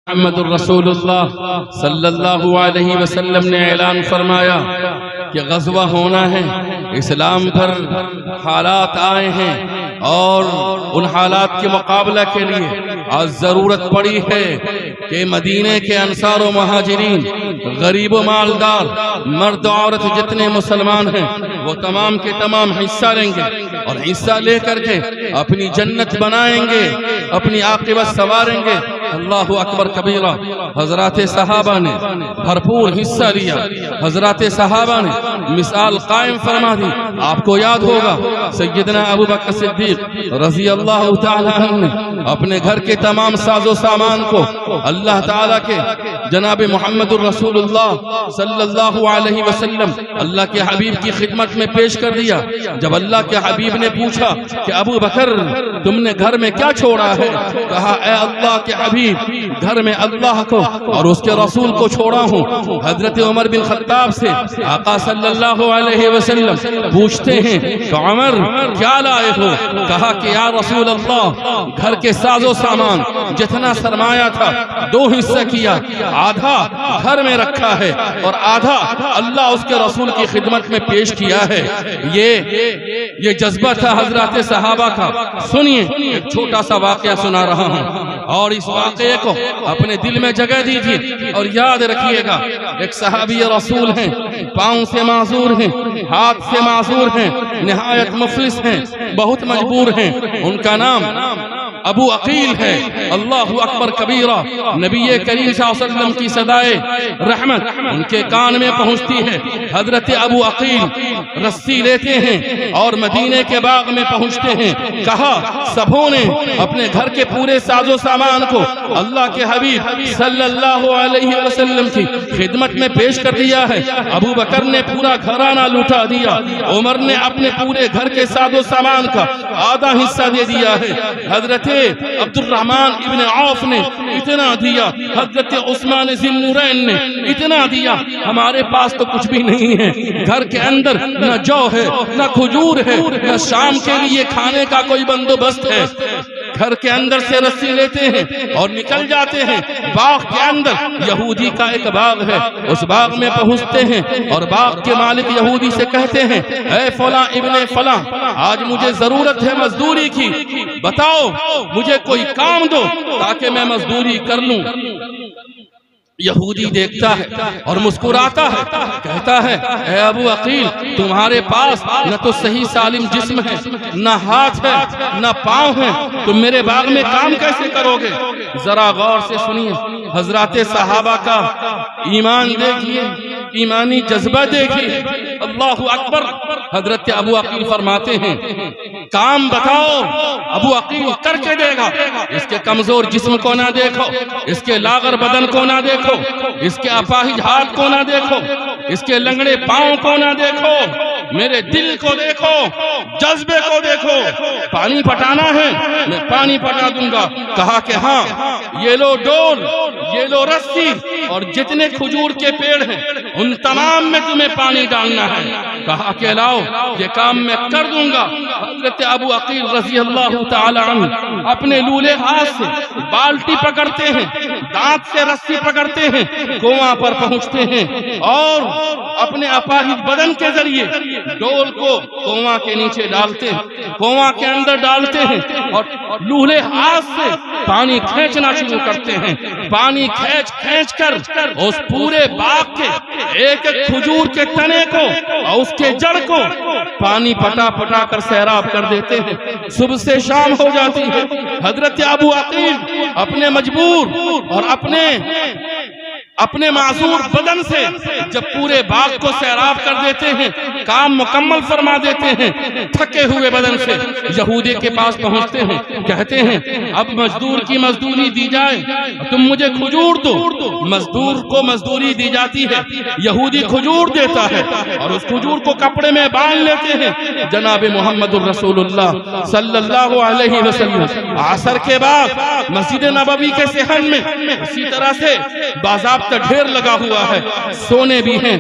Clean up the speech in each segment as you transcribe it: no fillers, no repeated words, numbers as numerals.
محمد الرسول اللہ صلی اللہ علیہ وسلم نے اعلان فرمایا کہ غزوہ ہونا ہے، اسلام پر حالات آئے ہیں اور ان حالات کے مقابلہ کے لیے آج ضرورت پڑی ہے کہ مدینہ کے انصار و مہاجرین، غریب و مالدار، مرد و عورت جتنے مسلمان ہیں وہ تمام کے تمام حصہ لیں گے اور حصہ لے کر کے اپنی جنت بنائیں گے، اپنی عاقبت سنواریں گے۔ اللہ اکبر کبیرہ۔ حضرات صحابہ نے بھرپور حصہ لیا، حضرات صحابہ نے مثال قائم فرما دی۔ آپ کو یاد ہوگا سیدنا ابو بکر صدیق رضی اللہ تعالیٰ عنہ نے اپنے گھر کے تمام ساز و سامان کو اللہ تعالیٰ کے جناب محمد الرسول اللہ صلی اللہ علیہ وسلم اللہ کے حبیب کی خدمت میں پیش کر دیا۔ جب اللہ کے حبیب نے پوچھا کہ ابو بکر تم نے گھر میں کیا چھوڑا ہے، کہا اے اللہ کے حبیب گھر میں اللہ کو اور اس کے رسول کو چھوڑا ہوں۔ حضرت عمر بن خطاب سے آقا صلی اللہ علیہ وسلم پوچھتے ہیں کہ عمر کیا لائے ہو، کہا کہ یا رسول اللہ گھر کے ساز و سامان جتنا سرمایہ تھا دو حصہ کیا، آدھا گھر میں رکھا ہے اور آدھا اللہ اس کے رسول کی خدمت میں پیش کیا ہے۔ یہ جذبہ تھا حضرات صحابہ کا۔ سنیے ایک چھوٹا سا واقعہ سنا رہا ہوں اور اس واقعے کو اپنے دل میں جگہ دیجیے اور یاد رکھیے گا۔ ایک صحابی رسول ہیں، پاؤں سے معذور ہیں، ہاتھ سے معذور ہیں، نہایت مفلس ہیں، بہت مجبور ہیں۔ ان کا نام ابو عقیل ہے۔ اللہ اکبر کبیرہ۔ نبی کریم صلی اللہ علیہ وسلم کی صدائے رحمت ان کے کان میں پہنچتی ہے۔ حضرت ابو عقیل رسی لیتے ہیں اور مدینے کے باغ میں پہنچتے ہیں۔ کہا سبوں نے اپنے گھر کے پورے ساز و سامان کو اللہ کے حبیب صلی اللہ علیہ وسلم کی خدمت میں پیش کر دیا ہے۔ ابو بکر نے پورا گھرانہ لوٹا دیا، عمر نے اپنے پورے گھر کے ساز و سامان کا آدھا حصہ دے دیا ہے، حضرت عبد الرحمن ابن عوف نے اتنا دیا، حضرت عثمان ذی النورین نے اتنا دیا۔ ہمارے پاس تو کچھ بھی نہیں ہے، گھر کے اندر نہ جو ہے نہ کھجور ہے، نہ شام کے لیے کھانے کا کوئی بندوبست ہے۔ گھر کے اندر سے رسی لیتے ہیں اور نکل جاتے ہیں۔ باغ کے اندر یہودی کا ایک باغ ہے، اس باغ میں پہنچتے ہیں اور باغ کے مالک یہودی سے کہتے ہیں اے فلاں ابن فلاں آج مجھے ضرورت ہے مزدوری کی، بتاؤ مجھے کوئی کام دو تاکہ میں مزدوری کر لوں۔ یہودی دیکھتا ہے اور مسکراتا ہے، کہتا ہے اے ابو عقیل تمہارے پاس نہ تو صحیح سالم جسم ہے، نہ ہاتھ ہے، نہ پاؤں ہے، تم میرے باغ میں کام کیسے کرو گے؟ ذرا غور سے سنیے حضرات صحابہ کا ایمان دیکھیے، ایمانی جذبہ دیکھیے۔ اللہ اکبر۔ حضرت ابو عقیل فرماتے ہیں کام بتاؤ، ابو عقیل کر کے دے گا۔ اس کے کمزور جسم کو نہ دیکھو، اس کے لاغر بدن کو نہ دیکھو، اس کے اپاہج ہاتھ کو نہ دیکھو، اس کے لنگڑے پاؤں کو نہ دیکھو، میرے دل کو دیکھو، جذبے کو دیکھو۔ پانی پٹانا ہے میں پانی پٹا دوں گا۔ کہا کہ ہاں یہ لو ڈول، یہ لو رسی اور جتنے کھجور کے پیڑ ہیں ان تمام میں تمہیں پانی ڈالنا ہے۔ کہا کہ لاؤ یہ کام میں کر دوں گا۔ حضرت ابو عقیل رضی اللہ تعالی عنہ اپنے لولے ہاتھ سے بالٹی پکڑتے ہیں، دانت سے رسی پکڑتے ہیں، کنواں پر پہنچتے ہیں اور اپنے اپاہج بدن کے ذریعے ڈول کو کنواں کے نیچے ڈالتے ہیں، کنواں کے اندر ڈالتے ہیں اور لولے ہاتھ سے پانی کھینچنا شروع کرتے ہیں۔ پانی کھینچ کر اس پورے باغ کے ایک ایک کھجور کے تنے کو اور اس کے جڑ کو پانی پٹا پٹا کر سیراب کر دیتے ہیں۔ صبح سے شام ہو جاتی ہے۔ حضرت ابو عقیل اپنے مجبور اور اپنے معذور بدن سے جب پورے باغ کو سیراب کر دیتے ہیں، کام مکمل فرما دیتے ہیں، تھکے ہوئے بدن سے یہودی کے پاس پہنچتے ہیں، کہتے ہیں اب مزدور کی مزدوری دی جائے، تم مجھے کھجور دو۔ مزدور کو مزدوری دی جاتی ہے، یہودی کھجور دیتا ہے اور اس کھجور کو کپڑے میں باندھ لیتے ہیں۔ جناب محمد الرسول اللہ صلی اللہ علیہ وسلم عصر کے بعد مسجد نبوی کے صحن میں اسی طرح سے باضابطہ کا ڈھیر لگا ہوا ہے، سونے بھی ہیں،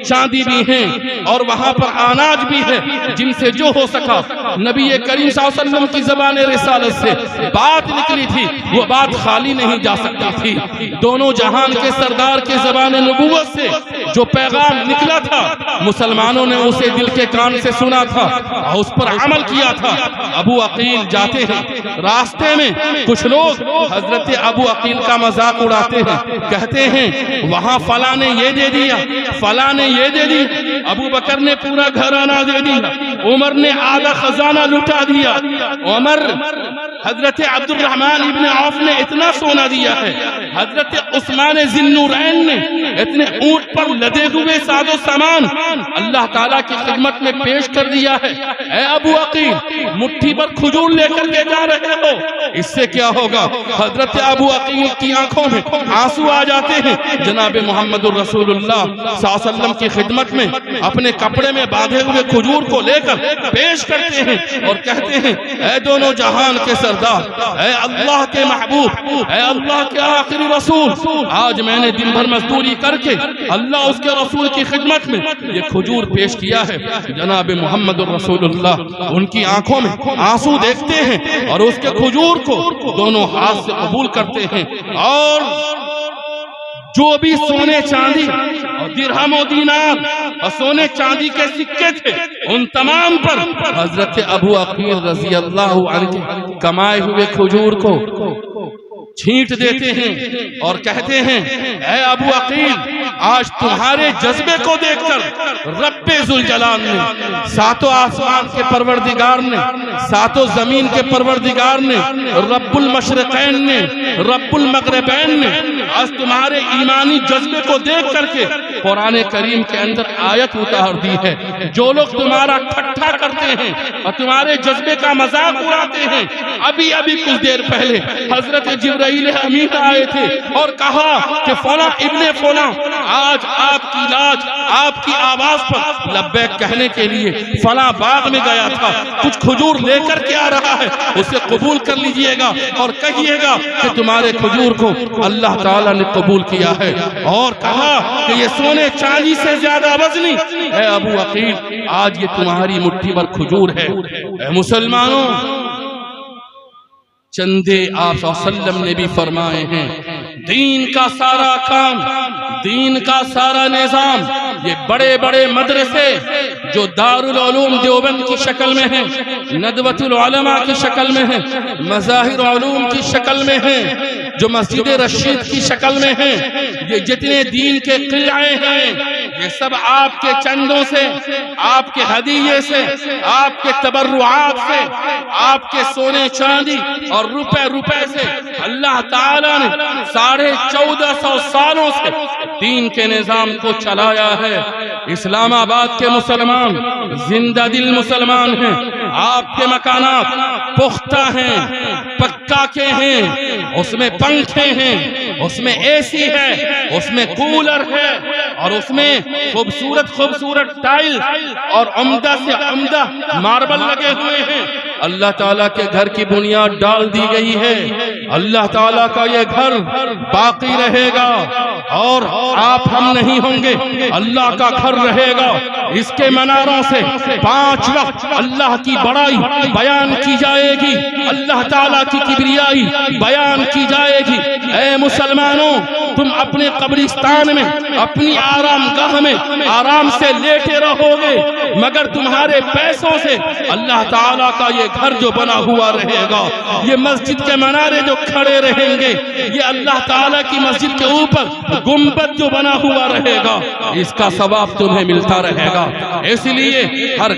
چاندی بھی ہیں، اور وہاں پر اناج بھی ہے، جن سے جو ہو سکا نبی کریم صلی اللہ علیہ وسلم کی زبان رسالت سے بات نکلی تھی، وہ بات خالی نہیں جا سکتی تھی۔ دونوں جہان کے سردار کے زبان نبوت سے جو پیغام نکلا تھا، مسلمانوں نے اسے دل کے کان سے سنا تھا اور اس پر عمل کیا تھا۔ ابو عقیل جاتے ہیں، راستے میں کچھ لوگ حضرت ابو عقیل کا مذاق اڑاتے ہیں، کہتے ہیں وہاں فلاں نے یہ دے دیا، فلاں نے یہ دے دی، ابو بکر نے پورا گھرانہ دے دیا، عمر نے آدھا خزانہ لٹا دیا، عمر حضرت عبد الرحمن ابن عوف نے اتنا سونا دیا ہے، حضرت عثمان ذی النورین نے اتنے اونٹ پر لدے ہوئے ساز و سامان اللہ تعالیٰ کی خدمت میں پیش کر دیا ہے۔ اے ابو عقیل، مٹھی پر کھجور لے کر کے جا رہے ہو، اس سے کیا ہوگا؟ حضرت ابو عقیل کی آنکھوں میں آنسو آ جاتے ہیں، جناب محمد الرسول اللہ صلی اللہ علیہ وسلم کی خدمت میں اپنے کپڑے میں باندھے ہوئے کھجور کو لے کر پیش کرتے ہیں اور کہتے ہیں اے دونوں جہان کے سردار، اے اللہ کے محبوب، اے اللہ کے آخری رسول، آج میں نے دن بھر مزدوری کر کے اللہ اس کے رسول کی خدمت میں یہ کھجور پیش کیا ہے۔ جناب محمد الرسول اللہ ان کی آنکھوں میں آنسو دیکھتے ہیں اور اس کے کھجور کو دونوں ہاتھ سے قبول کرتے ہیں، اور جو بھی سونے چاندی اور درہم و دینار اور سونے چاندی کے سکے تھے، ان تمام پر حضرت ابو عقیل رضی اللہ عنہ کے کمائے ہوئے کھجور کو چھینٹ دیتے ہیں اور کہتے ہیں اے ابو عقیل، آج تمہارے جذبے کو دیکھ کر رب ذوالجلال نے، ساتوں آسمان کے پروردگار نے، ساتوں زمین کے پروردگار نے، رب المشرقین نے، رب المغربین نے آج تمہارے ایمانی جذبے کو دیکھ کر کے قرآن کریم کے اندر آیت اتار دی ہے۔ جو لوگ تمہارا ٹھٹھا کرتے ہیں اور تمہارے جذبے کا مذاق اڑاتے ہیں، ابھی کچھ دیر پہلے حضرت جبرائیل امین آئے تھے اور کہا کہ فلاں ابن فلاں آج آپ کی لاج، آپ کی آواز پر لبیک کہنے کے لیے فلاں باغ میں گیا تھا، کچھ کھجور لے کر کے آ رہا ہے، اسے قبول کر لیجئے گا اور کہیے گا کہ تمہارے کھجور کو اللہ تعالیٰ نے قبول کیا ہے، اور کہا کہ یہ سونے چاندی سے زیادہ وزنی اے ابو عقیل، آج یہ تمہاری مٹھی پر کھجور ہے۔ اے مسلمانوں، چندے آپ صلی اللہ علیہ وسلم نے بھی فرمائے ہیں، دین کا سارا کام، دین کا سارا نظام، یہ بڑے بڑے مدرسے جو دارالعلوم دیوبند کی شکل میں ہیں، ندوۃ العلماء کی شکل میں ہیں، مظاہر علوم کی شکل میں ہیں، جو مسجد رشید کی شکل میں ہیں، یہ جتنے دین کے قلعے ہیں، یہ سب آپ کے چندوں سے، آپ کے ہدیے سے، آپ کے تبرعات سے، آپ کے سونے چاندی اور روپے سے اللہ تعالیٰ نے 1450 سالوں سے دین کے نظام کو چلایا ہے۔ اسلام آباد کے مسلمان زندہ دل مسلمان ہیں، آپ کے مکانات پختہ ہیں، پکا کے ہیں، اس میں پنکھے ہیں، اس میں اے سی ہے، اس میں کولر ہے، اور اس میں خوبصورت ٹائل اور عمدہ سے عمدہ ماربل لگے ہوئے ہیں۔ اللہ تعالیٰ کے گھر کی بنیاد ڈال دی گئی ہے، اللہ تعالیٰ کا یہ گھر باقی رہے گا، اور آپ ہم نہیں ہوں گے، اللہ کا گھر رہے گا۔ اس کے مناروں سے 5 وقت اللہ کی بڑائی بیان کی جائے گی، اللہ تعالیٰ کی کبریائی بیان کی جائے گی۔ اے مسلمانوں، تم اپنے قبرستان میں، اپنی آرام گاہ میں آرام سے لیٹے رہو گے، مگر تمہارے پیسوں سے اللہ تعالیٰ کا یہ گھر جو بنا ہوا رہے گا، یہ مسجد کے منارے جو کھڑے رہیں گے، یہ اللہ تعالیٰ کی مسجد کے اوپر گنبد جو بنا ہوا رہے گا، اس کا ثواب تمہیں ملتا رہے گا۔ اس لیے ہر